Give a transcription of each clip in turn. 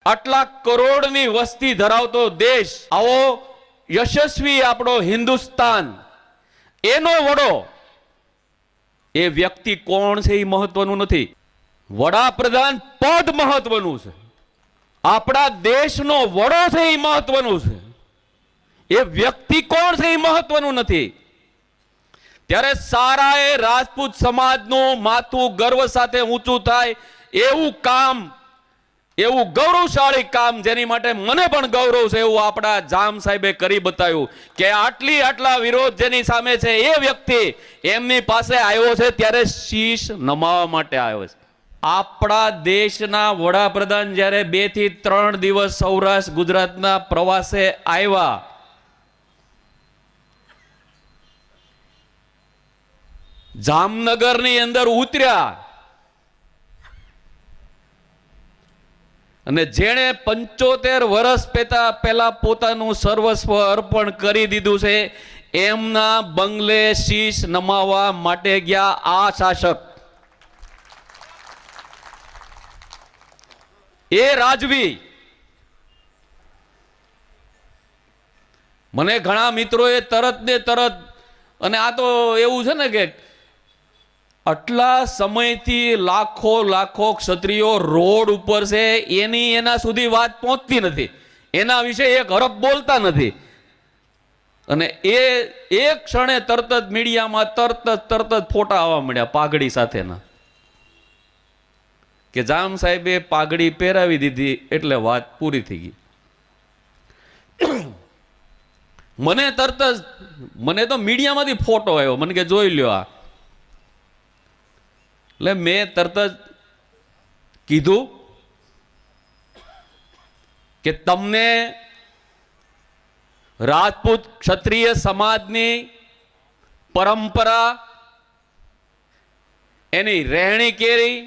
આટલા કરોડની વસ્તી ધરાવતો દેશ, આવો યશસ્વી આપણો હિન્દુસ્તાન, એનો વડો, એ વ્યક્તિ કોણ છે એ મહત્વનું નથી, વડાપ્રધાન પદ મહત્વનું છે, આપણા દેશનો વડો છે એ મહત્વનું છે, એ વ્યક્તિ કોણ છે એ મહત્વનું નથી। ત્યારે સારાએ રાજપૂત સમાજનું માથું ગર્વ સાથે ઊંચું થાય એવું કામ, એવું ગૌરવશાળી કામ, જેની માટે મને પણ ગૌરવ છે, એવું આપણા જામ સાહેબે કરી બતાવ્યું કે આટલા વિરોધ જેની સામે છે એ વ્યક્તિ એમની પાસે આવ્યો છે ત્યારે શીશ નમાવા માટે આવ્યો છે। આપણા દેશના વડાપ્રધાન જ્યારે 2 થી 3 દિવસ સૌરાષ્ટ્ર ગુજરાતના પ્રવાસે આવ્યા, જામનગરની અંદર ઉતર્યા અને જેણે 75 વર્ષ પહેલા પોતાનું સર્વસ્વ અર્પણ કરી દીધું છે, એમના બંગલે શીશ નમાવવા માટે ગયા આ શાસક, એ રાજવી। મને ઘણા મિત્રોએ તરત ને તરત, અને આ તો એવું છે ને કે આટલા સમયથી લાખો ક્ષત્રિયો રોડ ઉપર છે, એના સુધી વાત પહોંચતી નથી, એના વિશે એક હરફ બોલતા નથી, અને એ એક ક્ષણે તરત જ મીડિયામાં તરત જ ફોટા આવવા મળ્યા પાઘડી સાથેના, કે જામ સાહેબે પાઘડી પહેરાવી દીધી એટલે વાત પૂરી થઈ ગઈ। મને તો મીડિયામાંથી ફોટો આવ્યો, મને કે જોઈ લ્યો આ, એટલે મેં તરત જ કીધું કે તમને રાજપૂત ક્ષત્રિય સમાજની પરંપરા, એની રહેણી કેરી,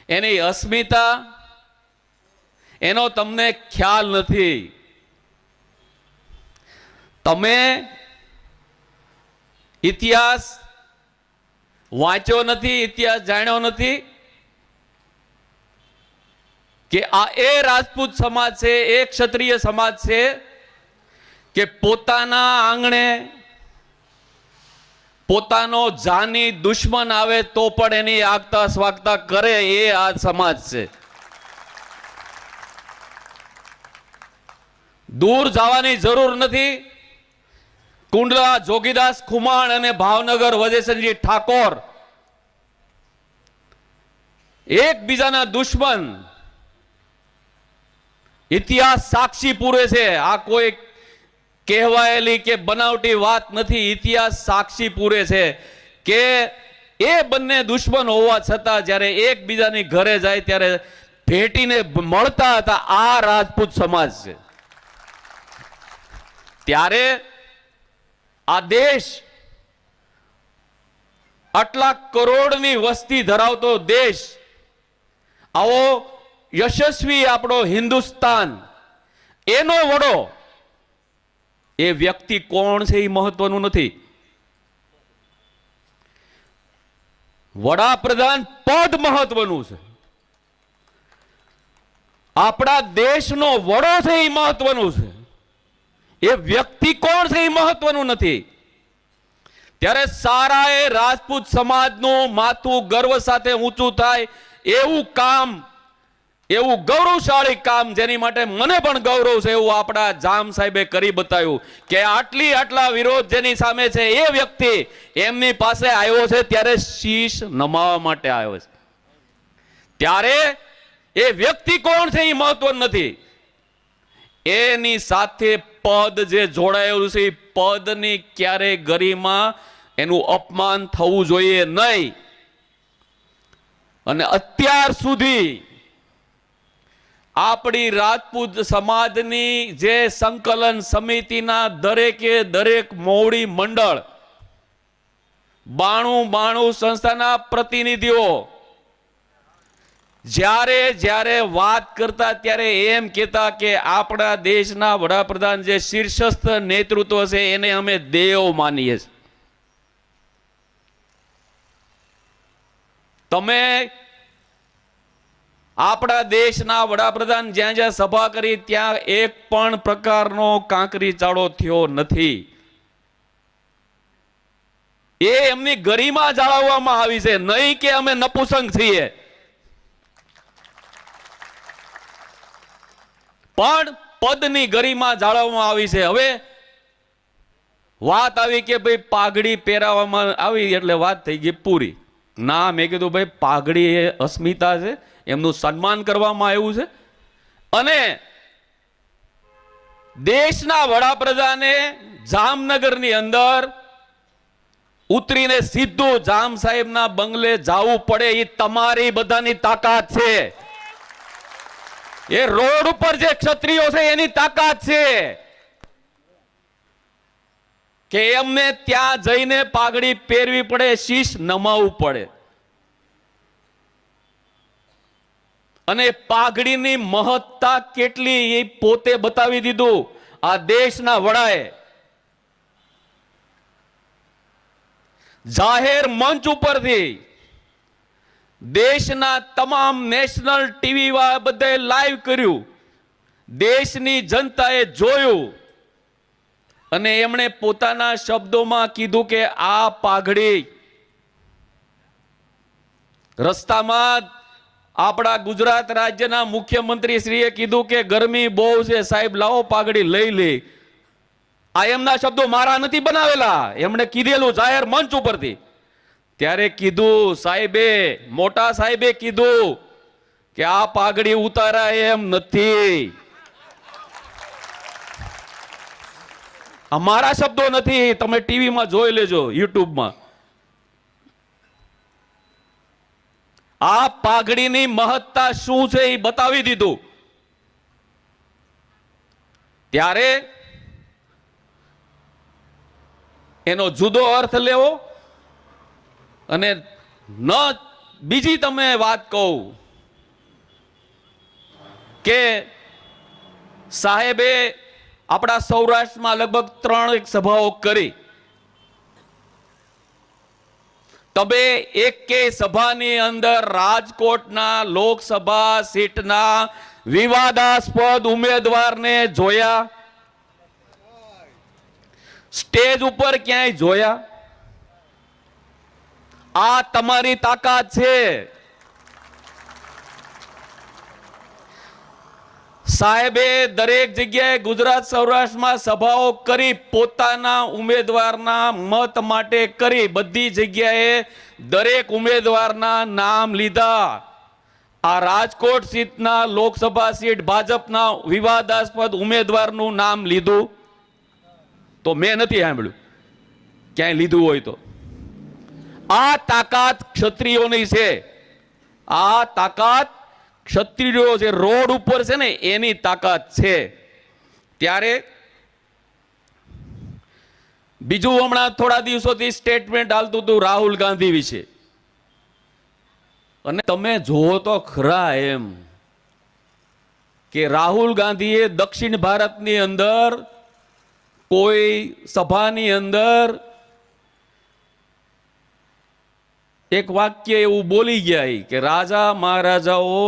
એની અસ્મિતા, એનો તમને ખ્યાલ નથી। તમે ઇતિહાસ વાંચ્યો નથી, ઇતિહાસ જાણ્યો નથી કે આ એ રાજપૂત સમાજ છે, એ ક્ષત્રિય સમાજ છે કે પોતાના આંગણે પોતાનો જાની દુશ્મન આવે તો પણ એની આગતા સ્વાગતા કરે, એ આ સમાજ છે। દૂર જવાની જરૂર નથી। કુંડલા જોગીદાસ ખુમાણ અને ભાવનગર વજેસનજી ઠાકોર એકબીજાના દુશ્મન, ઇતિહાસ સાક્ષી પૂરે છે। આ કોઈ કહેવાયેલી કે બનાવટી વાત નથી, ઇતિહાસ સાક્ષી પૂરે છે કે એ બંને દુશ્મન હોવા છતાં જ્યારે એકબીજાની ઘરે જાય ત્યારે ભેટીને મળતા હતા, આ રાજપૂત સમાજ છે। ત્યારે આ દેશ, આટલા કરોડની વસ્તી ધરાવતો દેશ, આવો યશસ્વી આપણો હિન્દુસ્તાન, એનો વડો, એ વ્યક્તિ કોણ છે એ મહત્વનું નથી, વડાપ્રધાન પદ મહત્વનું છે, આપણા દેશનો વડો છે એ મહત્વનું છે, એ વ્યક્તિ કોણ છે એ મહત્વનું નથી। ત્યારે સારાએ રાજપૂત સમાજનું માથું ગર્વ સાથે ઊંચું થાય એવું કામ, એવું ગૌરવશાળી કામ, જેની માટે મને પણ ગૌરવ છે, એવું આપણા જામ સાહેબે કરી બતાવ્યું કે આટલા વિરોધ જેની સામે છે એ વ્યક્તિ એમની પાસે આવ્યો છે ત્યારે શીશ નમાવા માટે આવ્યો છે। ત્યારે એ વ્યક્તિ કોણ છે એ મહત્વનું નથી, એની સાથે પદ જે જોડાયેલું છે એ પદની ક્યારેય ગરિમા, એનું અપમાન થવું જોઈએ નહીં। અને અત્યાર સુધી આપણી રાજપૂત સમાજની જે સંકલન સમિતિના દરેક મોવડી મંડળ, 92 સંસ્થાના પ્રતિનિધિઓ જ્યારે વાત કરતા ત્યારે એમ કહેતા કે આપણા દેશના વડાપ્રધાન જે શીર્ષસ્થ નેતૃત્વ છે એને અમે દેવ માનીએ છીએ। તમે આપણા દેશના વડાપ્રધાન જ્યાં જ્યાં સભા કરી ત્યાં એક પણ પ્રકારનો કાંકરી ચાળો થયો નથી. એ એમની ગરિમા જાળવવામાં આવી છે, નહીં કે અમે નપુસંગ છીએ. પણ પદની ગરિમા જાળવવામાં આવી છે. હવે વાત આવી કે ભાઈ પાઘડી પહેરાવવામાં આવી એટલે વાત થઈ ગઈ પૂરી. ના, મેં કીધું ભાઈ પાઘડી એ અસ્મિતા છે, એમનું સન્માન કરવામાં આવ્યું છે. અને દેશના વડાપ્રધાને જામનગરની અંદર ઉતરીને સીધું જામ સાહેબના બંગલે જવું પડે એ તમારી બધાની તાકાત છે. એ રોડ ઉપર જે ક્ષત્રિયો છે એની તાકાત છે કે એમને ત્યાં જઈને પાઘડી પહેરવી પડે, શીશ નમાવવું પડે. અને પાઘડીની મહત્તા કેટલી એ પોતે બતાવી દીધું આ દેશના વડાએ. જાહેર મંચ ઉપરથી દેશના તમામ નેશનલ ટીવી વાળા બધાએ લાઈવ કર્યું, દેશની જનતાએ જોયું અને એમણે પોતાના શબ્દોમાં કીધું કે આ પાઘડી રસ્તામાં આપણા ગુજરાત રાજ્યના મુખ્યમંત્રી શ્રીએ કીધું કે ગરમી બહુ છે સાહેબ, લાવો પાઘડી લઈ લે. આ એમના શબ્દો મારા નથી બનાવેલા, એમણે કીધેલું જાહેર મંચ ઉપરથી. ત્યારે કીધું સાહેબે, મોટા સાહેબે કીધું કે આ પાઘડી ઉતારાય એમ નથી. અમારા શબ્દો નથી, તમે ટીવીમાં જોઈ લેજો, યુટ્યુબમાં. આ પાઘડીની મહત્તા શું છે એ બતાવી દીધું. ત્યારે એનો જુદો અર્થ લેવો અને ન બીજી તમે વાત કહું કે સાહેબે આપણા સૌરાષ્ટ્રમાં લગભગ 3 સભાઓ કરી. તબે એકે સભાની અંદર રાજકોટના લોકસભા સીટના વિવાદાસ્પદ ઉમેદવારને જોયા? સ્ટેજ ઉપર ક્યાંય જોયા? આ તમારી તાકાત છે. સાહેબે દરેક જગ્યાએ ગુજરાત સૌરાષ્ટ્રમાં સભાઓ કરી, પોતાના ઉમેદવારના મત માટે કરી. બધી જગ્યાએ દરેક ઉમેદવારના નામ લીધા. આ રાજકોટ સીટના લોકસભા સીટ ભાજપના વિવાદાસ્પદ ઉમેદવારનું નામ લીધું તો મેં નથી સાંભળ્યું ક્યાંય લીધું હોય તો. આ તાકાત ક્ષત્રિયોની છે. આ તાકાત ક્ષત્રિયો જે રોડ ઉપર છે ને એની તાકાત છે. ત્યારે બીજું હમણાં થોડા દિવસોથી સ્ટેટમેન્ટ હાલતું હતું રાહુલ ગાંધી વિશે, અને તમે જોવો તો ખરા એમ કે રાહુલ ગાંધીએ દક્ષિણ ભારતની અંદર કોઈ સભાની અંદર એક વાક્ય એવું બોલી ગયા કે રાજા મહારાજાઓ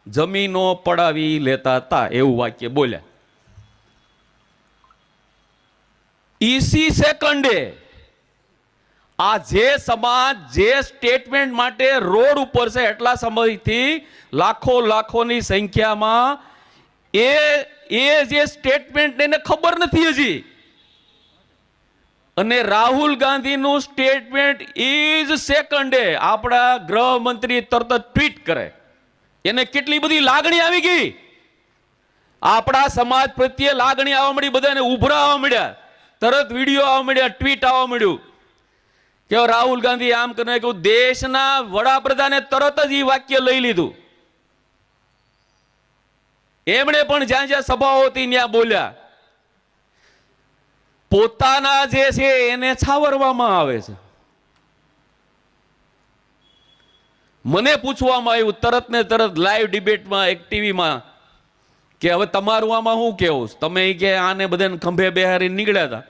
જમીનો પડાવી લેતા હતા, એવું વાક્ય બોલ્યા. ઈસી સેકન્ડે આ જે સમાજ જે સ્ટેટમેન્ટ માટે રોડ ઉપર છે એટલા સમયથી લાખોની સંખ્યામાં એ જે સ્ટેટમેન્ટ એને ખબર નથી હજી. અને રાહુલ ગાંધીનું સ્ટેટમેન્ટ ઇઝ સેકન્ડે આપણા ગૃહમંત્રી તરત જ ટ્વીટ કરે. એને કેટલી બધી લાગણી આવી ગઈ, આપણા સમાજ પ્રત્યે લાગણી આવવા મળી, બધાને ઉભરા આવવા મળ્યા, તરત વિડીયો આવવા મળ્યા, ટ્વીટ આવવા મળ્યું કે રાહુલ ગાંધી આમ કરીને કહ્યું. દેશના વડાપ્રધાને તરત જ એ વાક્ય લઈ લીધું. એમણે પણ જ્યાં જ્યાં સભાઓ હતી ત્યાં બોલ્યા. પોતાના જે છે એને છાવરવામાં આવે છે. મને પૂછવામાં આવ્યું તરત ને તરત લાઈવ ડિબેટમાં એક ટીવીમાં કે હવે તમારું આમાં શું કેવું, તમે કે આને બધાને ખંભે બેહારી નીકળ્યા હતા.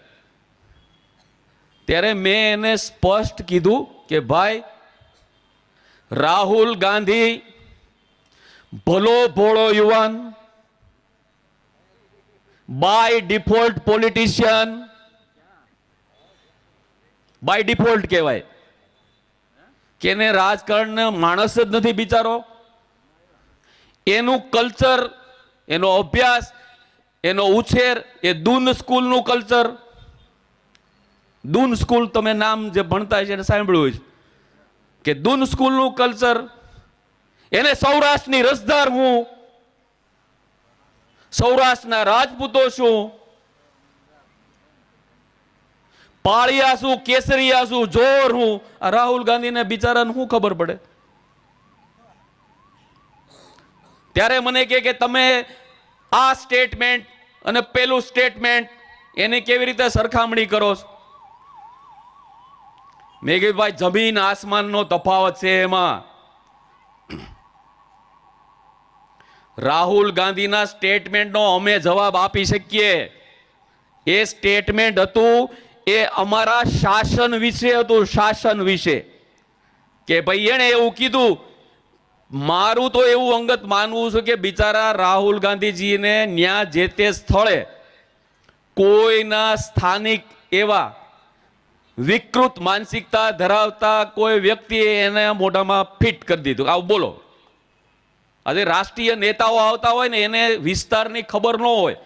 ત્યારે મેં એને સ્પષ્ટ કીધું કે ભાઈ રાહુલ ગાંધી ભલો ભોળો યુવાન, by default politician, by default કહેવાય કે એને રાજકારણ માણસ જ નથી બિચારો. એનું કલ્ચર, એનો અભ્યાસ, એનો ઉછેર એ દૂન સ્કૂલનું કલ્ચર. દૂન સ્કૂલ તમે નામ જે ભણતા છે એને સાંભળ્યું છે કે દૂન સ્કૂલનું કલ્ચર. એને સૌરાષ્ટ્રની રસધાર હું, સૌરાષ્ટ્રના રાજપૂતો શું, પાળિયા શું, કેસરિયા શું, જોર હું. આ રાહુલ ગાંધીને બિચારાને શું ખબર પડે? ત્યારે મને કે તમે આ સ્ટેટમેન્ટ અને પેલું સ્ટેટમેન્ટ એની કેવી રીતે સરખામણી કરો છો? મેં કીધું ભાઈ જમીન આસમાનનો તફાવત છે એમાં. રાહુલ ગાંધીના સ્ટેટમેન્ટનો અમે જવાબ આપી શકીએ. એ સ્ટેટમેન્ટ હતું એ અમારા શાસન વિશે હતું, શાસન વિશે. કે ભાઈ એણે એવું કીધું. મારું તો એવું અંગત માનવું છે કે બિચારા રાહુલ ગાંધીજીને ન્યા જે તે સ્થળે કોઈના સ્થાનિક એવા વિકૃત માનસિકતા ધરાવતા કોઈ વ્યક્તિએ એને મોઢામાં ફિટ કરી દીધું. આવું બોલો. આજે રાષ્ટ્રીય નેતાઓ આવતા હોય ને એને વિસ્તારની ખબર ન હોય,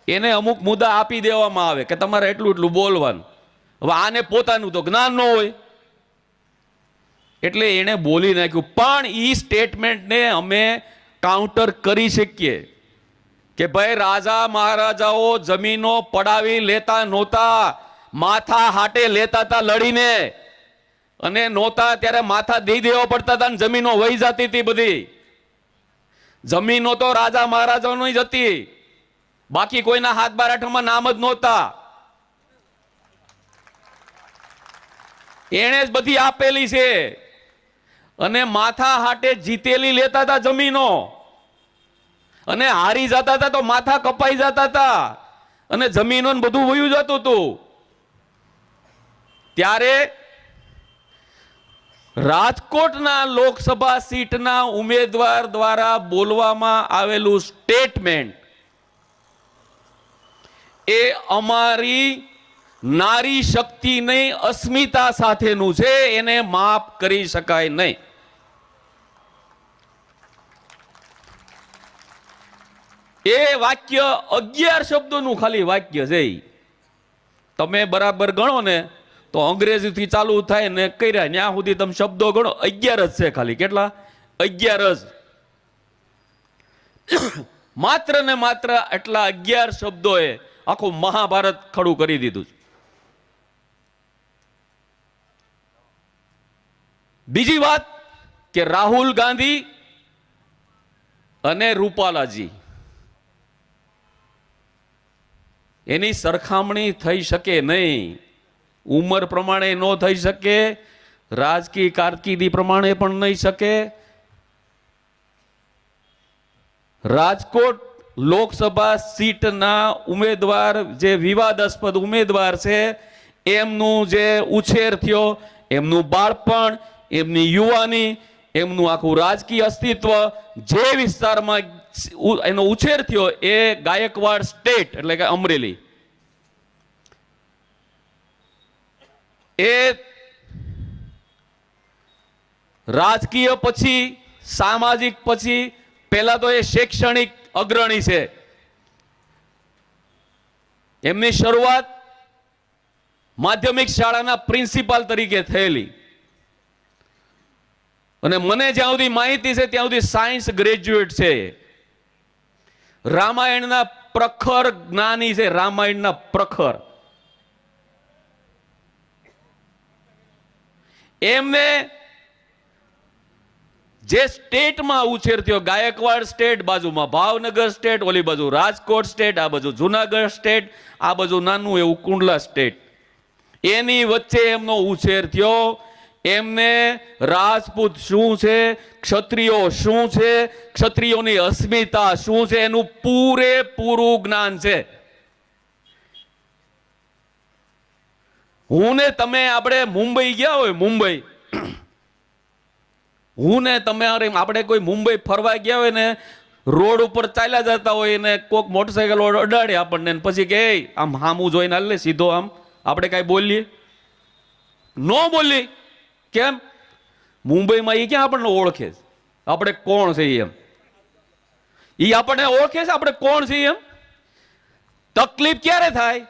એને અમુક મુદ્દા આપી દેવામાં આવે કે તમારે એટલું એટલું બોલવાનું. હવે આને પોતાનું તો જ્ઞાન ન હોય એટલે એને બોલી નાખ્યું. પણ એ સ્ટેટમેન્ટને અમે કાઉન્ટર કરી શકીએ કે ભાઈ રાજા મહારાજાઓ જમીનો પડાવી લેતા નહોતા, માથા હાટે લેતા હતા લડીને, અને નહોતા ત્યારે માથા દઈ દેવા પડતા હતા ને જમીનો વહી જતી હતી. બધી જમીનો તો રાજા મહારાજાઓની જ હતી, બાકી કોઈના હાથ બારાઠામાં નામ જ નહોતા. એણે જ બધી આપેલી છે. અને માથા હાટે જીતેલી લેતા હતા જમીનો, અને હારી જતા હતા તો માથા કપાઈ જતા હતા, અને જમીનો બધું વયું જતું હતું. ત્યારે રાજકોટના લોકસભા સીટના ઉમેદવાર દ્વારા બોલવામાં આવેલું સ્ટેટમેન્ટ એ અમારી નારી શક્તિની અસ્મિતા સાથેનું છે, એને માફ કરી શકાય નહીં. એ વાક્ય 11 શબ્દોનું ખાલી વાક્ય છે. તમે બરાબર ગણો ને તો અંગ્રેજીથી ચાલુ થાય ને કર્યા ત્યાં સુધી તમે શબ્દો ગણો 11 જ છે ખાલી. કેટલા? 11 જ. માત્ર ને માત્ર એટલા 11 શબ્દોએ આખું મહાભારત ખડું કરી દીધું. બીજી વાત કે રાહુલ ગાંધી અને રૂપાલાજી એની સરખામણી થઈ શકે નહીં. ઉંમર પ્રમાણે ન થઈ શકે, રાજકીય કારકિર્દી પ્રમાણે પણ નહીં શકે. રાજકોટ લોકસભા સીટના ઉમેદવાર જે વિવાદાસ્પદ ઉમેદવાર છે, એમનું જે ઉછેર થયો, એમનું બાળપણ, એમની યુવાની, એમનું આખું રાજકીય અસ્તિત્વ જે વિસ્તારમાં એનો ઉછેર થયો એ ગાયકવાડ સ્ટેટ એટલે કે અમરેલી. એ રાજકીય પછી સામાજિક પછી પહેલા તો એ શૈક્ષણિક અગ્રણી છે. એમની શરૂઆત માધ્યમિક શાળાના પ્રિન્સિપાલ તરીકે થયેલી, અને મને જ્યાં સુધી માહિતી છે ત્યાં સુધી સાયન્સ ગ્રેજ્યુએટ છે. રામાયણના પ્રખર જ્ઞાની છે, રામાયણના પ્રખર. એમને જે સ્ટેટમાં ઉછેર થયો, ગાયકવાડ સ્ટેટ બાજુમાં, ભાવનગર સ્ટેટ ઓલી બાજુ, રાજકોટ સ્ટેટ આ બાજુ, જુનાગઢ સ્ટેટ આ બાજુ, નાનું એવું કુંડલા સ્ટેટ, એની વચ્ચે એમનો ઉછેર થયો. એમને રાજપૂત શું છે, ક્ષત્રિયો શું છે, ક્ષત્રિયોની અસ્મિતા શું છે એનું પૂરેપૂરું જ્ઞાન છે. હું ને તમે આપણે મુંબઈ ગયા હોય, મુંબઈ હું ને તમે આપણે કોઈ મુંબઈ ફરવા ગયા હોય ને, રોડ ઉપર ચાલ્યા જતા હોય ને કોઈક મોટરસાયકલ અડાડે આપણને, પછી કે આમ હામું જોઈને હાલ લે સીધો, આમ આપણે કાંઈ બોલીએ? નો બોલી. કેમ? મુંબઈમાં એ ક્યાં આપણને ઓળખે છે? આપણે કોણ છે એમ એ આપણને ઓળખે છે, આપણે કોણ છે એમ. તકલીફ ક્યારે થાય?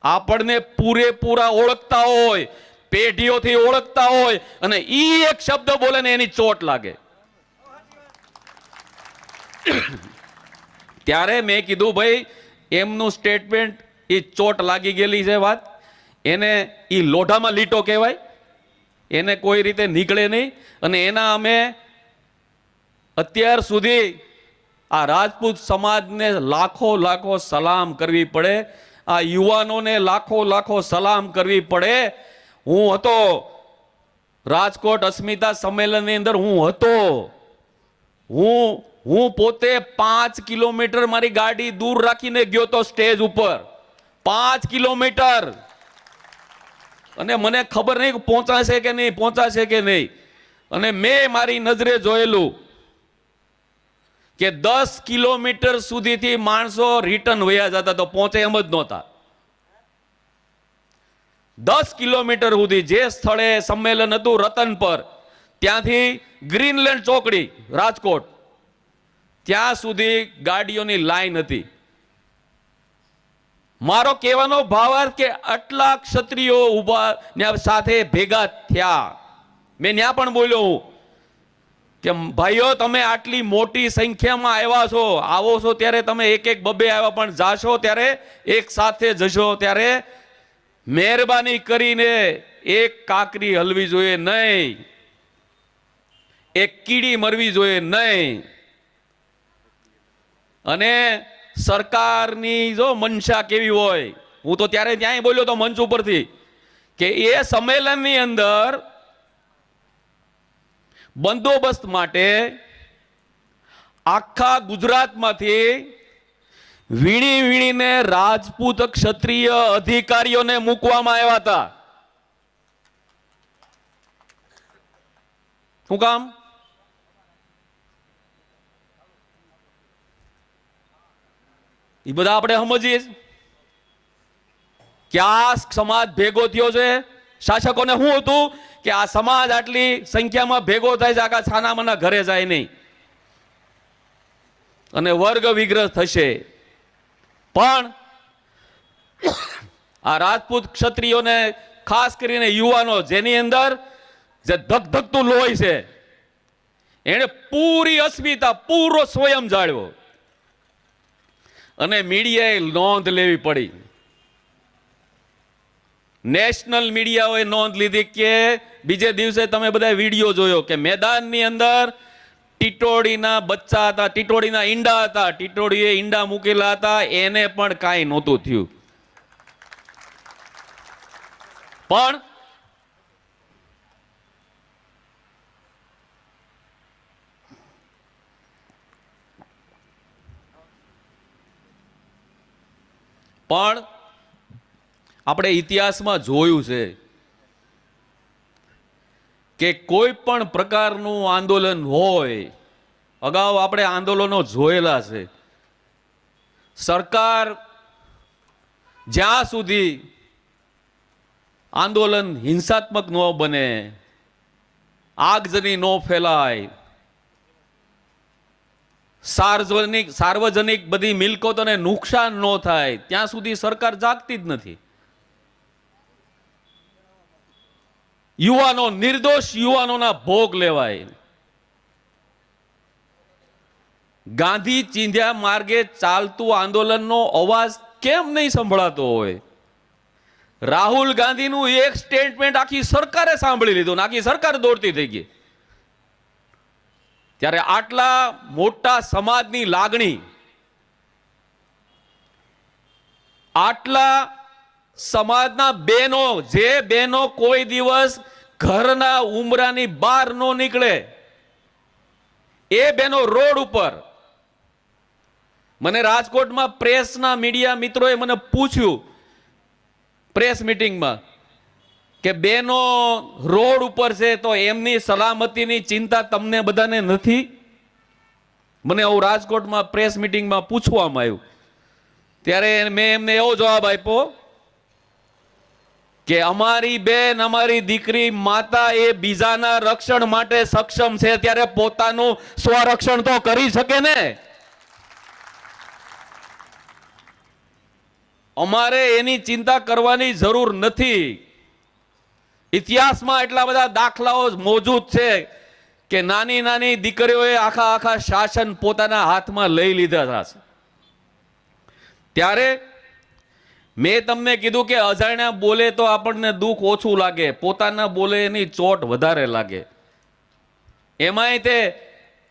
આપણને પૂરેપૂરા ઓળખતા હોય, પેઢીઓથી ઓળખતા હોય, અને ઈ એક શબ્દ બોલે ને એની ચોટ લાગે. ત્યારે મેં કીધું ભાઈ એમનું સ્ટેટમેન્ટ એ ચોટ લાગી ગયેલી છે વાત, એને ઈ લોઢામાં લીટો કહેવાય, એને કોઈ રીતે નીકળે નહીં. અને એના અમે અત્યાર સુધી આ રાજપૂત સમાજને લાખો લાખો સલામ કરવી પડે, આ યુવાનોને લાખો લાખો સલામ કરવી પડે. હું હતો રાજકોટ અસ્મિતા સંમેલનની અંદર, હું હતો. હું પોતે 5 કિલોમીટર મારી ગાડી દૂર રાખીને ગયો તો સ્ટેજ ઉપર, 5 કિલોમીટર. અને મને ખબર નહીં પહોંચાશે કે નહીં, પહોંચાશે કે નહીં. અને મેં મારી નજરે જોયેલું કે 10 કિલોમીટર સુધીથી માણસો રિટર્ન વયા જતા, તો પહોંચે એમ જ નહોતા. 10 કિલોમીટર સુધી જે સ્થળે સંમેલન હતું રતન પર, ત્યાંથી ગ્રીનલેન્ડ ચોકડી રાજકોટ, ત્યાં સુધી ગાડીઓની લાઈન હતી. મારો કહેવાનો ભાવાર્થ કે આટલા ક્ષત્રિયો ઉભા સાથે ભેગા થયા. મેં ત્યાં પણ બોલ્યો હું કે ભાઈઓ તમે આટલી મોટી સંખ્યામાં આવ્યા છો, આવો છો ત્યારે તમે એક એક બબે આવ્યા, પણ જાશો ત્યારે એક સાથે જશો ત્યારે મહેરબાની કરીને એક કાકરી હલવી જોઈએ નહીં, એક કીડી મરવી જોઈએ નહીં. અને સરકારની જો મનસા કેવી હોય, હું તો ત્યારે ત્યાંય બોલ્યો તો મંચ ઉપરથી કે એ સંમેલનની અંદર બંદોબસ્ત માટે આખા ગુજરાતમાંથી વીણી વીણીને રાજપૂત ક્ષત્રિય અધિકારીઓને મૂકવામાં આવ્યા હતા. શું કામ? એ બધા આપણે સમજીએ કે આ સમાજ ભેગો થયો છે. શાસકોને શું હતું કે આ સમાજ આટલી સંખ્યામાં ભેગો થાય છે, આખા છાનામાના ઘરે જાય નહીં અને વર્ગ વિગ્રહ થશે. પણ આ રાજપૂત ક્ષત્રિયોને, ખાસ કરીને યુવાનો જેની અંદર જે ધગધગતું લોહી છે, એને પૂરી અસ્મિતા, પૂરો સ્વયં જાળવ્યો. અને મીડિયાએ નોંધ લેવી પડી. નેશનલ મીડિયાઓએ નોંધ લીધી કે બીજે દિવસે તમે બધા વિડીયો જોયો કે મેદાનની અંદર ટીટોડીના બચ્ચા હતા, ટીટોડીના ઈંડા હતા, ટીટોડીએ ઈંડા મૂકેલા હતા, એને પણ કાંઈ નહોતું થયું. પણ આપણે ઇતિહાસમાં જોયું છે કે કોઈ પણ પ્રકારનું આંદોલન હોય, અગાઉ આપણે આંદોલનો જોયેલા છે. સરકાર જ્યાં સુધી આંદોલન હિંસાત્મક ન બને, આગજની ન ફેલાય, સાર્વજનિક બધી મિલકતોને નુકસાન ન થાય, ત્યાં સુધી સરકાર જાગતી જ નથી. યુવાનો, નિર્દોષ યુવાનોના ભોગ લેવાય. ગાંધી ચિંધ્યા માર્ગે ચાલતું આંદોલનનો અવાજ કેમ નહીં સંભળાતો હોય? રાહુલ ગાંધીનું એક સ્ટેટમેન્ટ આખી સરકારે સાંભળી લીધું, આખી સરકાર દોડતી થઈ ગઈ. ત્યારે આટલા મોટા સમાજની લાગણી, આટલા સમાજના બહેનો, જે બહેનો કોઈ દિવસ ઘરના ઉમરાની બહાર ન નીકળે, એ બહેનો રોડ ઉપર. મને રાજકોટમાં પ્રેસના મીડિયા મિત્રોએ મને પૂછ્યું પ્રેસ મીટિંગમાં કે બેનો રોડ ઉપર છે તો એમની સલામતીની ચિંતા તમને બધાને નથી? મને આવું રાજકોટમાં પ્રેસ મિટિંગમાં પૂછવામાં આવ્યું, ત્યારે મેં એમને એવો જવાબ આપ્યો કે અમારી બેન, અમારી દીકરી, માતા એ બીજાના રક્ષણ માટે સક્ષમ છે, ત્યારે પોતાનું સ્વરક્ષણ તો કરી શકે ને. અમારે એની ચિંતા કરવાની જરૂર નથી. ઇતિહાસમાં એટલા બધા દાખલાઓ મોજૂદ છે કે નાની નાની દીકરીઓએ આખા આખા શાસન પોતાના હાથમાં લઈ લીધા છે. ત્યારે મેં તમને કીધું કે અજાણ્યા બોલે તો આપણને દુઃખ ઓછું લાગે, પોતાના બોલે એની ચોટ વધારે લાગે. એમાંય તે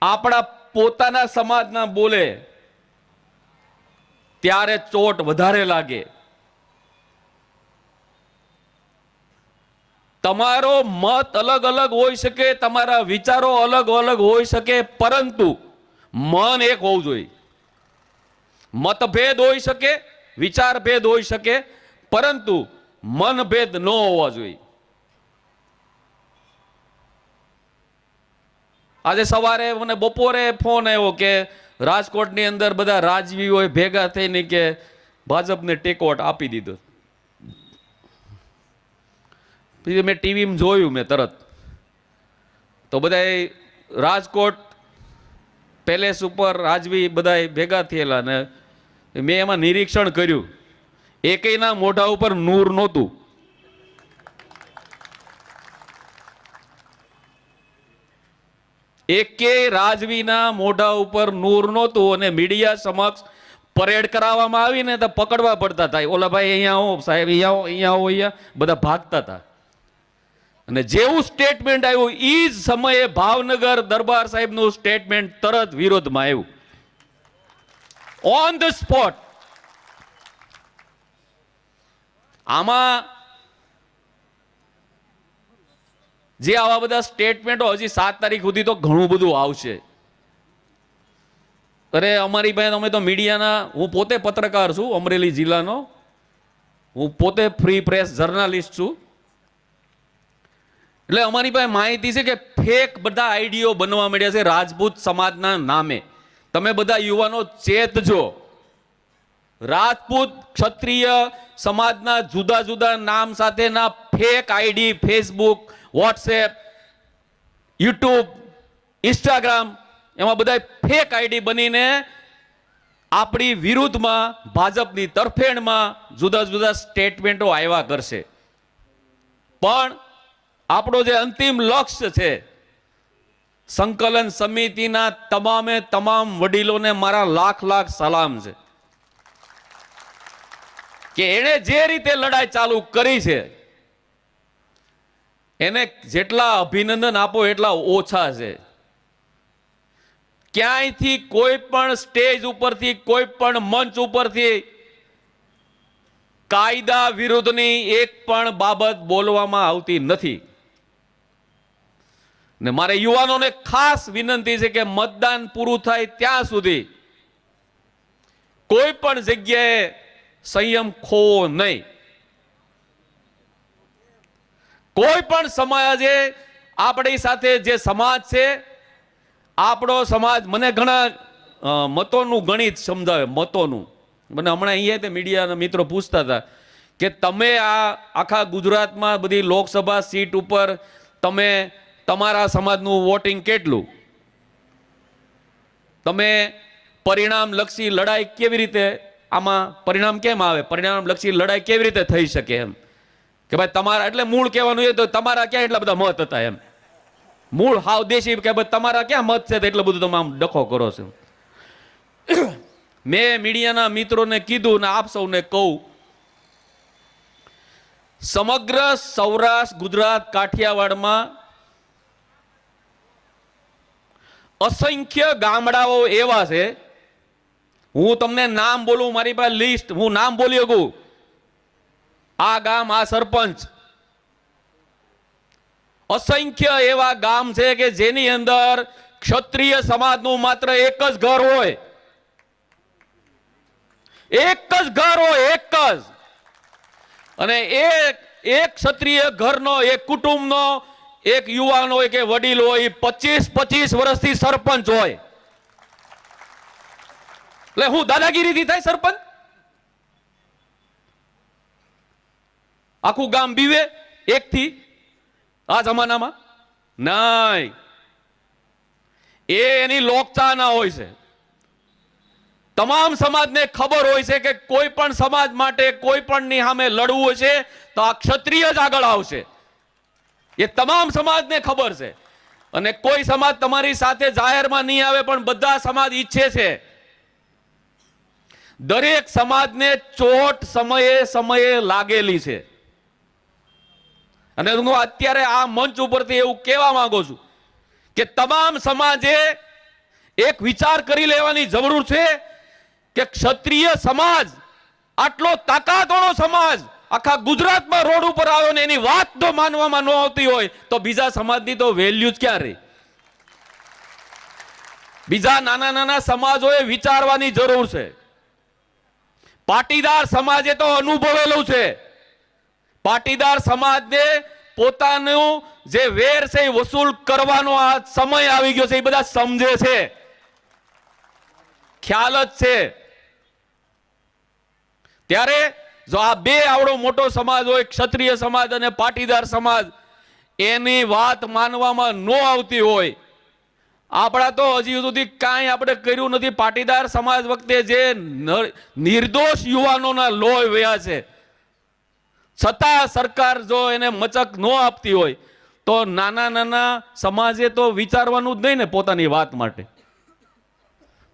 આપણા પોતાના સમાજના બોલે ત્યારે ચોટ વધારે લાગે. તમારો મત અલગ અલગ હોઈ શકે, તમારા વિચારો અલગ અલગ હોઈ શકે, પરંતુ મન એક હોવું જોઈએ. મતભેદ હોઈ શકે, વિચારભેદ હોઈ શકે, પરંતુ મનભેદ ન હોવા જોઈએ. આજે સવારે મને બપોરે ફોન આવ્યો કે રાજકોટની અંદર બધા રાજવીઓ ભેગા થઈને કે ભાજપને ટેકો આપી દીધો. પછી મેં ટીવીમાં જોયું, મેં તરત તો બધા રાજકોટ પેલેસ ઉપર રાજવી બધા ભેગા થયેલા ને મેં એમાં નિરીક્ષણ કર્યું, એકેયના મોઢા ઉપર નૂર નહોતું. એકેય રાજવીના મોઢા ઉપર નૂર નહોતું અને મીડિયા સમક્ષ પરેડ કરાવવામાં આવીને તો પકડવા પડતા હતા. ઓલા ભાઈ અહીંયા આવો, સાહેબ અહીંયા આવો, અહીંયા આવો, અહીંયા બધા ભાગતા હતા. અને જેવું સ્ટેટમેન્ટ આવ્યું એ જ સમયે ભાવનગર દરબાર સાહેબનું સ્ટેટમેન્ટ તરત વિરોધમાં આવ્યું, ઓન ધ સ્પોટ. આમાં જે આવા બધા સ્ટેટમેન્ટો હજી 7 તારીખ સુધી તો ઘણું બધું આવશે. અરે અમારી પાસે અમે તો મીડિયાના, હું પોતે પત્રકાર છું અમરેલી જિલ્લાનો, હું પોતે ફ્રી પ્રેસ જર્નાલિસ્ટ છું. એટલે અમારી પાસે માહિતી છે કે ફેક બધા આઈડીઓ બનવા માંડ્યા છે રાજપૂત સમાજના નામે. તમે બધા યુવાનો ચેતજો. રાજપૂત ક્ષત્રિય સમાજના જુદા જુદા નામ સાથેના fake ID Facebook, WhatsApp, YouTube, Instagram, એમાં બધા ફેક આઈડી બનીને આપણી વિરુદ્ધમાં, ભાજપની તરફેણમાં જુદા જુદા સ્ટેટમેન્ટો આવ્યા કરશે. પણ આપણો જે અંતિમ લક્ષ્ય છે, સંકલન સમિતિના તમામે તમામ વડીલોને મારા લાખ લાખ સલામ છે કે એણે જે રીતે લડાઈ ચાલુ કરી છે એને જેટલા અભિનંદન આપો એટલા ઓછા છે. ક્યાંયથી કોઈ પણ સ્ટેજ ઉપરથી, કોઈ પણ મંચ ઉપરથી કાયદા વિરુદ્ધની એક પણ બાબત બોલવામાં આવતી નથી. ને મારે યુવાનોને ખાસ વિનંતી છે કે મતદાન પૂરું થાય ત્યાં સુધી કોઈ પણ જગ્યાએ સંયમ ખોવો નહીં. કોઈ પણ સમાજે આપણી સાથે જે સમાજ છે, આપણો સમાજ, મને ઘણા મતોનું ગણિત સમજાવે, મતોનું. મને હમણાં અહીંયા તે મીડિયાના મિત્રો પૂછતા હતા કે તમે આ આખા ગુજરાતમાં બધી લોકસભા સીટ ઉપર તમે તમારા સમાજનું વોટિંગ કેટલું, તમે પરિણામલક્ષી લડાઈ કેવી રીતે, આમાં પરિણામ કેમ આવે, પરિણામલક્ષી લડાઈ કેવી રીતે થઈ શકે એમ કે ભાઈ તમારા, એટલે મૂળ કહેવાનું એ તો તમારા ક્યાં એટલા બધા મત હતા એમ. મૂળ હાવ દેશી કે ભાઈ તમારા ક્યાં મત છે તો એટલું બધું તમે આમ ડખો કરો છો. મેં મીડિયાના મિત્રોને કીધું ને આપ સૌને કહું, સમગ્ર સૌરાષ્ટ્ર, ગુજરાત, કાઠિયાવાડમાં અસંખ્ય ગામડાઓ એવા છે, હું તમને નામ બોલું, મારી પાસે લિસ્ટ, હું નામ બોલી શકું. આ ગામ, આ સરપંચ, અસંખ્ય એવા ગામ છે કે જેની અંદર ક્ષત્રિય સમાજનું માત્ર એક જ ઘર હોય, એક જ ઘર હોય, એક જ. અને એ એક ક્ષત્રિય ઘરનો, એક કુટુંબનો એક યુવાન હોય કે વડીલ હોય 25-25 વર્ષથી સરપંચ હોય, એટલે હું દાદાગીરીથી થાય સરપંચ? આખું ગામ બીવે એકથી આ જમાનામાં? નહીં. એની લોકચાહના હોય છે. તમામ સમાજને ખબર હોય છે કે કોઈ પણ સમાજ માટે કોઈ પણની સામે લડવું છે તો આ ક્ષત્રિય જ આગળ આવશે. એ તમામ સમાજને ખબર છે. અને કોઈ સમાજ તમારી સાથે જાહેરમાં નહીં આવે, પણ બધા સમાજ ઈચ્છે છે. દરેક સમાજને ચોટ સમયે સમયે લાગેલી છે. અને હું અત્યારે આ મંચ ઉપરથી એવું કહેવા માંગુ છું કે તમામ સમાજે એક વિચાર કરી લેવાની જરૂર છે કે ક્ષત્રિય સમાજ આટલો તાકાતવાળો સમાજ આખા ગુજરાતમાં રોડ ઉપર આવ્યો ને એની વાત તો માનવામાં ન આવતી હોય તો બીજા સમાજની તો વેલ્યુ જ ક્યાં રહી? બીજા નાના નાના સમાજોએ વિચારવાની જરૂર છે. પાટીદાર સમાજે તો અનુભવેલું છે. પાટીદાર સમાજને પોતાનું જે વેર છે એ વસૂલ કરવાનો આ સમય આવી ગયો છે. એ બધા સમજે છે, ખ્યાલ જ છે. ત્યારે જો આ બે આવડો મોટો સમાજ હોય, ક્ષત્રિય સમાજ અને પાટીદાર સમાજ, એની વાત માનવામાં ન આવતી હોય, આપણા તો હજી સુધી કાંઈ આપણે કર્યું નથી. પાટીદાર સમાજ વખતે જે નિર્દોષ યુવાનોના લોહી વહ્યા છે, છતાં સરકાર જો એને મચક ન આપતી હોય તો નાના નાના સમાજે તો વિચારવાનું જ નહીં ને પોતાની વાત માટે.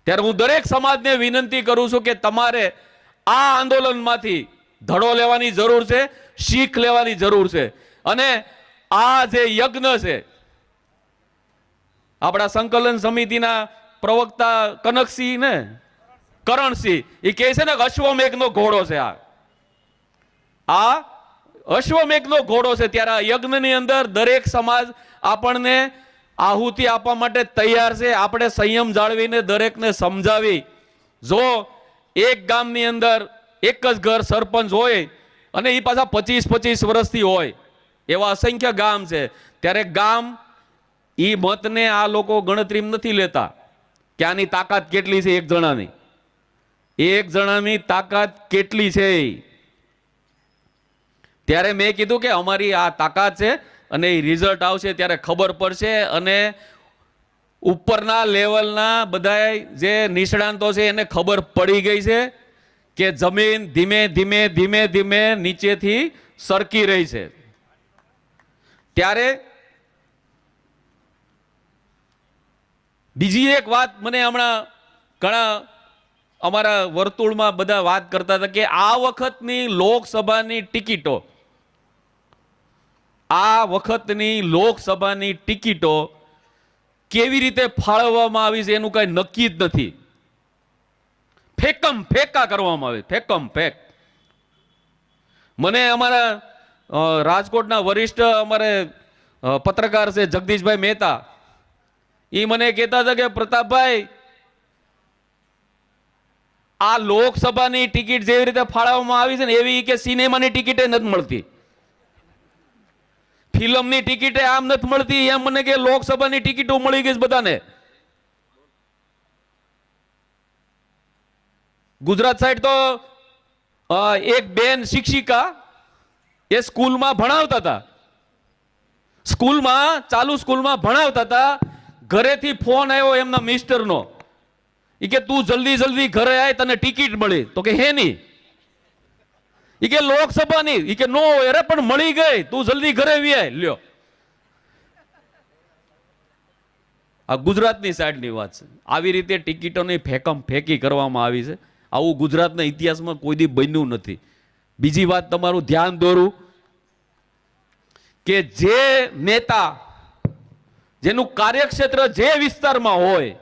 ત્યારે હું દરેક સમાજને વિનંતી કરું છું કે તમારે આ આંદોલનમાંથી ધડો લેવાની જરૂર છે, શીખ લેવાની જરૂર છે. અને આ જે યજ્ઞ છે, આપણા સંકલન સમિતિના પ્રવક્તા કનકસિંહ ને કરણસિંહ એ કહે છે ને કે અશ્વમેઘનો ઘોડો છે. આ અશ્વમેઘનો ઘોડો છે. ત્યારે આ યજ્ઞની અંદર દરેક સમાજ આપણને આહુતિ આપવા માટે તૈયાર છે. આપણે સંયમ જાળવીને દરેકને સમજાવી, જો એક ગામની અંદર એક જ ઘર સરપંચ હોય અને એ પાછા 25-25 વર્ષથી હોય, એવા અસંખ્ય ગામ છે. ત્યારે ગામ એ મતને આ લોકો ગણતરીમાં નથી લેતા કે આની તાકાત કેટલી છે. એક જણાની તાકાત કેટલી છે. ત્યારે મેં કીધું કે અમારી આ તાકાત છે અને એ રિઝલ્ટ આવશે ત્યારે ખબર પડશે. અને ઉપરના લેવલના બધા જે નિષ્ણાંતો છે એને ખબર પડી ગઈ છે કે જમીન ધીમે ધીમે ધીમે ધીમે નીચેથી સરકી રહી છે. ત્યારે બીજી એક વાત મને હમણાં ઘણા અમારા વર્તુળમાં બધા વાત કરતા હતા કે આ વખતની લોકસભાની ટિકિટો કેવી રીતે ફાળવવામાં આવી છે એનું કઈ નક્કી જ નથી. ફેકમ ફેકા કરવામાં આવે, ફેકમ ફેક. મને અમારા રાજકોટના વરિષ્ઠ અમારે પત્રકાર છે જગદીશભાઈ મહેતા, એ મને કહેતા હતા કે પ્રતાપભાઈ, આ લોકસભાની ટિકિટ જેવી રીતે ફાળવવામાં આવી છે ને એવી કે સિનેમાની ટિકિટે નથી મળતી, ફિલ્મની ટિકિટે આમ નથી મળતી, એમ મને કે લોકસભાની ટિકિટો મળી ગઈ બધાને. ગુજરાત સાઈડ તો એક બેન શિક્ષિકા એ સ્કૂલમાં ભણાવતા હતા, ચાલુ સ્કૂલમાં ભણાવતા હતા. ઘરેથી ફોન આવ્યો એમના મિસ્ટરનો, એ કે તું જલ્દી જલ્દી ઘરે આય, તને ટિકિટ મળી. તો કે હે ની? એ કે લોકસભાની. એ કે નો હોય. અરે પણ મળી ગઈ, તું જલ્દી ઘરે આય. લ્યો, આ ગુજરાતની સાઈડની વાત છે. આવી રીતે ટિકિટોની ફેકમ ફેકી કરવામાં આવી છે. આવું ગુજરાતના ઇતિહાસમાં કોઈ દી બન્યું નથી. બીજી વાત તમારું ધ્યાન દોરું કે જે નેતા જેનું કાર્યક્ષેત્ર જે વિસ્તારમાં હોય,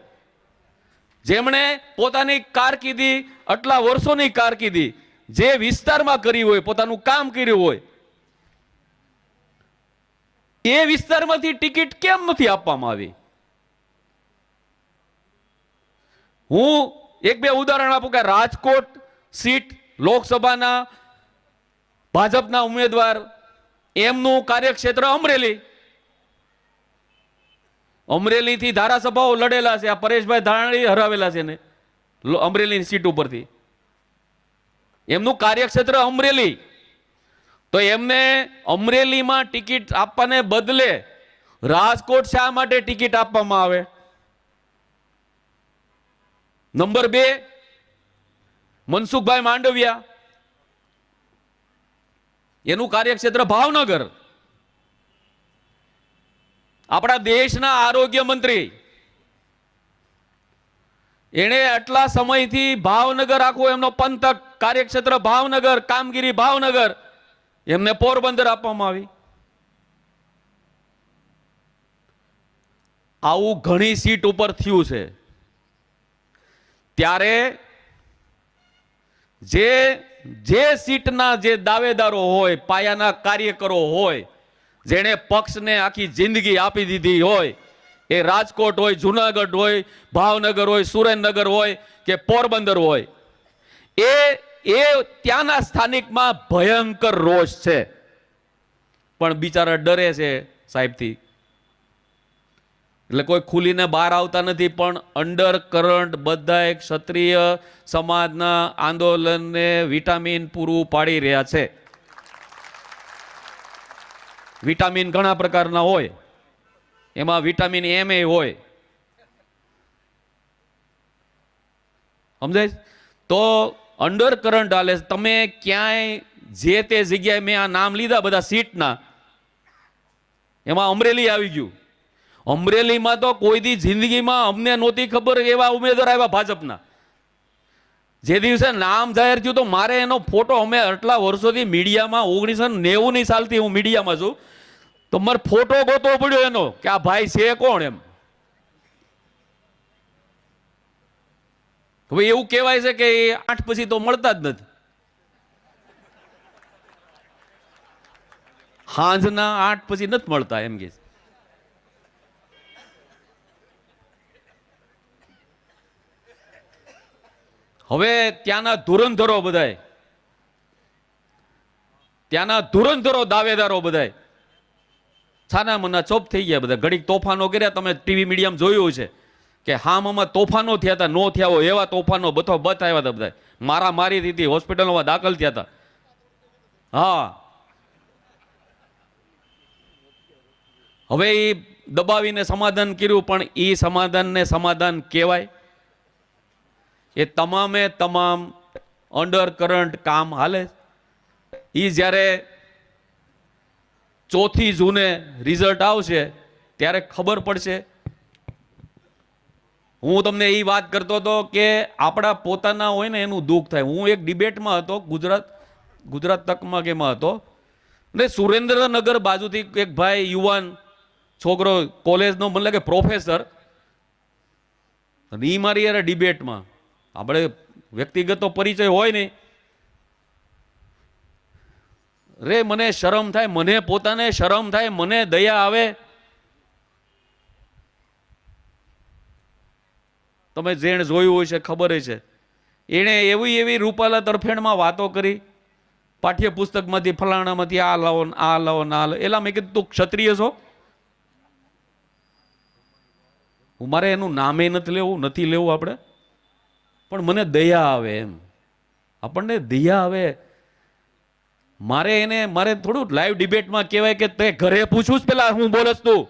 જેમણે પોતાની કારકિર્દી, આટલા વર્ષોની કારકિર્દી જે વિસ્તારમાં કરી હોય, પોતાનું કામ કર્યું હોય, એ વિસ્તારમાંથી ટિકિટ કેમ નથી આપવામાં આવી? હું એક બે ઉદાહરણ આપું કે રાજકોટ સીટ લોકસભાના ભાજપના ઉમેદવાર એમનું કાર્યક્ષેત્ર અમરેલી. અમરેલીથી ધારાસભાઓ લડેલા છે. આ પરેશભાઈ ધાનાણી હરાવેલા છે ને અમરેલીની સીટ ઉપરથી. એમનું કાર્યક્ષેત્ર અમરેલી. તો એમને અમરેલીમાં ટિકિટ આપવાને બદલે રાજકોટ શા માટે ટિકિટ આપવામાં આવે? નંબર 2, મનસુખભાઈ માંડવિયા, એનું કાર્યક્ષેત્ર ભાવનગર. આપણા દેશના આરોગ્ય મંત્રી, એણે આટલા સમયથી ભાવનગર આખો એમનો પંથક કાર્યક્ષેત્ર ભાવનગર, કામગીરી ભાવનગર, એમને પોરબંદર આપવામાં આવી. આવું ઘણી સીટ ઉપર થયું છે. ત્યારે જે સીટના જે દાવેદારો હોય, પાયાના કાર્યકરો હોય, જેણે પક્ષને આખી જિંદગી આપી દીધી હોય, એ રાજકોટ હોય, જુનાગઢ હોય, ભાવનગર હોય, સુરેન્દ્રનગર હોય કે પોરબંદર હોય, એ ત્યાંના સ્થાનિકમાં ભયંકર રોષ છે. પણ બિચારા ડરે છે સાહેબથી, એટલે કોઈ ખુલીને બહાર આવતા નથી. પણ અંડર કરંટ બધા ક્ષત્રિય સમાજના આંદોલનને વિટામિન પૂરું પાડી રહ્યા છે. વિટામિન ઘણા પ્રકારના હોય, એમાં વિટામિન એમ એ હોય, સમજાય? તો અંડર કરંટ હાલે. તમે ક્યાંય જે તે જગ્યાએ મેં આ નામ લીધા બધા સીટના, એમાં અમરેલી આવી ગયું. અમરેલીમાં તો કોઈ દી જિંદગીમાં અમને નહોતી ખબર એવા ઉમેદવાર આવ્યા ભાજપના. જે દિવસે નામ જાહેર થયું તો મારે એનો ફોટો, અમે આટલા વર્ષોથી મીડિયામાં 1990ની સાલથી હું મીડિયામાં છું, તો મારે ફોટો ગોતવો પડ્યો એનો કે આ ભાઈ છે કોણ એમ. હવે એવું કહેવાય છે કે 8 પછી તો મળતા જ નથી. સાંજના 8 પછી નથી મળતા એમ કે. હવે ત્યાંના ધુરંધરો બધાય, ત્યાંના ધુરંધરો દાવેદારો બધાય છાના મના ચોપ થઈ ગયા. બધા ઘડીક તોફાનો કર્યા. તમે ટીવી મીડિયામાં જોયું છે કે હામાં તોફાનો થયા હતા, નો થયા હોય એવા તોફાનો બતો બત આવ્યા હતા. બધા મારા મારી હતી, હોસ્પિટલમાં દાખલ થયા હતા. હા, હવે એ દબાવીને સમાધાન કર્યું, પણ એ સમાધાનને સમાધાન કહેવાય? એ તમામે તમામ અંડર કરંટ કામ હાલે. એ જ્યારે 4 જૂને રિઝલ્ટ આવશે ત્યારે ખબર પડશે. હું તમને એ વાત કરતો હતો કે આપણા પોતાના હોય ને એનું દુઃખ થાય. હું એક ડિબેટમાં હતો, ગુજરાત તકમાં કેમાં હતો, ને સુરેન્દ્રનગર બાજુથી એક ભાઈ યુવાન છોકરો કોલેજનો, મને લાગે પ્રોફેસર, એ મારી યાર ડિબેટમાં, આપણે વ્યક્તિગત તો પરિચય હોય નહીં, રે મને શરમ થાય, મને પોતાને શરમ થાય, મને દયા આવે. તમે જેણે જોયું હોય છે ખબર છે, એણે એવી રૂપાલા તરફેણમાં વાતો કરી, પાઠ્યપુસ્તકમાંથી ફલાણામાંથી આ લાવો આ લાવો ના લાવો. એલા મેં કીધું તું ક્ષત્રિય છો? હું મારે એનું નામે નથી લેવું આપણે, પણ મને દયા આવે એમ. આપણને દયા આવે. મારે થોડું લાઈવ ડિબેટમાં કહેવાય કે તે ઘરે પૂછું પેલા હું બોલસ તું,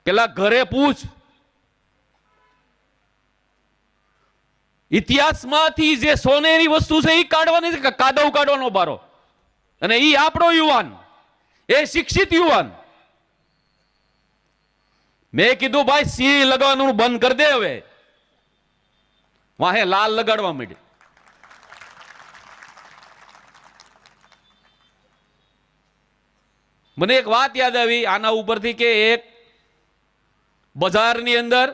પેલા ઘરે પૂછ. ઇતિહાસમાંથી જે સોનેરી વસ્તુ છે એ કાઢવાની છે, કાદવ કાઢવાનો બારો. અને એ આપણો યુવાન, એ શિક્ષિત યુવાન. મેં કીધું ભાઈ સિંહ લગાવવાનું બંધ કરી દે. હવે વાહે લાલ લગાડવા માંડી. મને એક વાત યાદ આવી આના ઉપરથી કે એક બજારની અંદર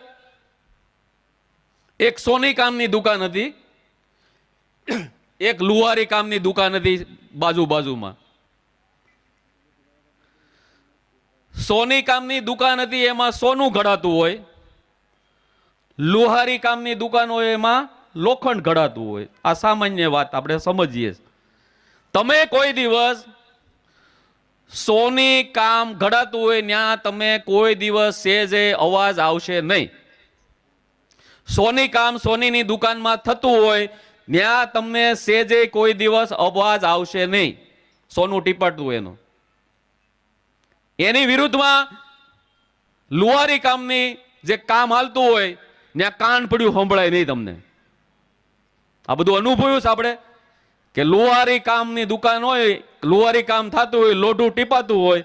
એક સોની કામની દુકાન હતી, એક લુહારી કામની દુકાન હતી બાજુમાં. સોની કામની દુકાન હતી એમાં સોનું ઘડાતું હોય, લુહારી કામની દુકાન હોય એમાં લોખંડ ઘડાતું હોય. આ સામાન્ય વાત આપણે સમજીએ. તમે કોઈ દિવસ સોની કામ ઘડાતું હોય ત્યાં તમે કોઈ દિવસ સેજે અવાજ આવશે નહીં. સોની કામ સોનીની દુકાનમાં થતું હોય ત્યાં તમને સેજે કોઈ દિવસ અવાજ આવશે નહીં સોનું ટીપાટતું હોય એનું. એની વિરુદ્ધમાં લુહારી કામની જે કામ હાલતું હોય ત્યાં કાન પડ્યું સંભળાય નહીં તમને. આ બધું અનુભવ્યું છે આપણે કે લુહારી કામની દુકાન હોય, લુહારી કામ થતું હોય, લોઢું ટીપાતું હોય,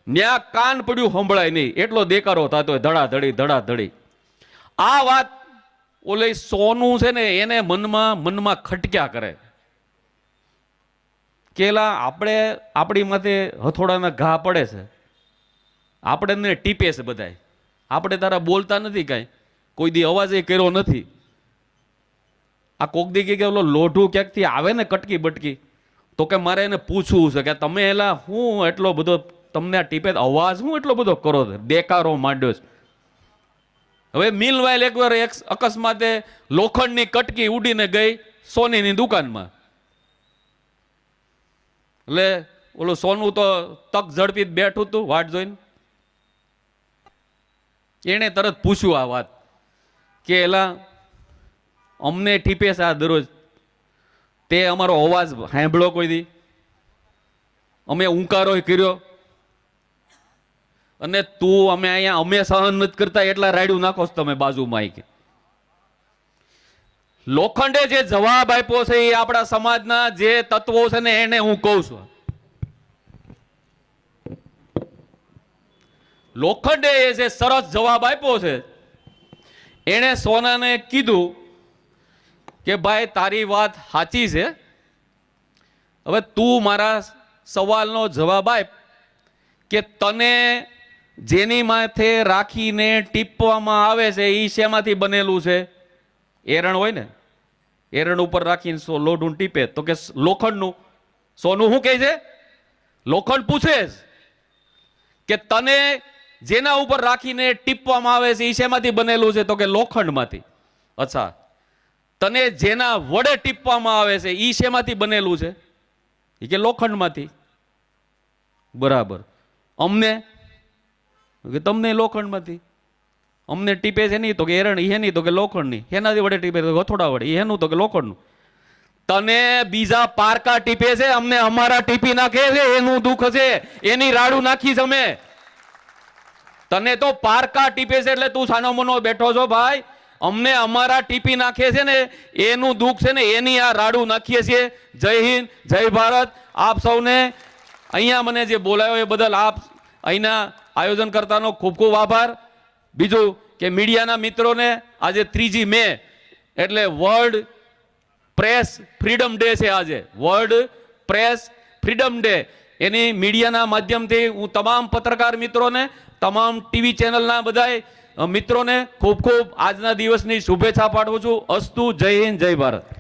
ત્યાં કાન પડ્યું સંભળાય નહીં એટલો દેકારો થતો હોય, ધડાધડી ધડાધડી. આ વાત ઓલે સોનું છે ને એને મનમાં ખટક્યા કરે કેલા આપણે આપણી માથે હથોડાના ઘા પડે છે, આપણે ટીપે છે બધાય, આપણે તારા બોલતા નથી કાંઈ, કોઈ દી અવાજ એ કર્યો નથી. આ કોક દી કે ઓલો લોઢું ક્યાંકથી આવે ને કટકી બટકી તો કે મારે એને પૂછવું છે કે તમે એલા હું એટલો બધો તમને આ ટીપે અવાજ હું એટલો બધો કરો છો, દેકારો માંડ્યો છે. હવે મીલવાઇલ એકવાર એક અકસ્માતે લોખંડની કટકી ઉડીને ગઈ સોનીની દુકાનમાં. એટલે ઓલું સોનું તો તક ઝડપી બેઠું હતું વાટ જોઈને. એને તરત પૂછ્યું આ વાત કે એલા અમને ટીપે છે આ દરરોજ, તે અમારો અવાજ સાંભળ્યો કોઈ દી? અમે ઉંકારો કર્યો? અને તું અમે અહીંયા અમે સહન નથી કરતા એટલા રાડ્યું નાખો છો તમે બાજુમાં. કે લોખંડે જે જવાબ આપ્યો છે એ આપણા સમાજના જે તત્વો છે ને એને હું કહું છું. લોખંડે એ જે સરસ જવાબ આપ્યો છે, એણે સોનાને કીધું કે ભાઈ તારી વાત સાચી છે, હવે તું મારા સવાલનો જવાબ આપ કે તને જેની માથે રાખીને ટીપવામાં આવે છે એ શેમાંથી બનેલું છે? એરણ હોય ને, એરણ ઉપર રાખીને લોઢું ટીપે તો કે લોખંડનું. સોનું શું કહે છે? લોખંડ પૂછે કે તને જેના ઉપર રાખીને ટીપવામાં આવે છે એ શેમાંથી બનેલું છે? તો કે લોખંડમાંથી. અચ્છા, તને જેના વડે ટીપવામાં આવે છે એ શેમાંથી બનેલું છે? એ કે લોખંડમાંથી. બરાબર. અમને કે તમને લોખંડમાંથી. અમને ટીપે છે નહીં તો કે એરણ, એ નહીં તો કે લોખંડની. એનાથી વડે ટીપે તો હથોડા વડે, એનું તો કે લોખંડનું. તને બીજા પારકા ટીપે છે, અમને અમારા ટીપી નાખે છે, એનું દુઃખ છે, એની રાડું નાખીશ અમે. તને તો પારકા ટીપે છે એટલે તું સાનો મનો બેઠો છો ભાઈ. અમને અમારા ટીપી નાખે છે ને એનું દુઃખ છે ને એની આ રાડું નાખીએ છીએ. જય હિન્દ, જય ભારત. આપ સૌને અહીંયા મને જે બોલાયો એ બદલ આપ અહીંના આયોજન કરતાનો ખૂબ ખૂબ આભાર. બીજું કે મીડિયાના મિત્રોને આજે 3 મે એટલે વર્લ્ડ પ્રેસ ફ્રીડમ ડે છે. આજે વર્લ્ડ પ્રેસ ફ્રીડમ ડે. એની મીડિયાના માધ્યમથી હું તમામ પત્રકાર મિત્રોને, તમામ ટીવી ચેનલના બધા મિત્રોને ખૂબ ખૂબ આજના દિવસની શુભેચ્છા પાઠવું છું. અસ્તુ. જય હિન્દ, જય ભારત.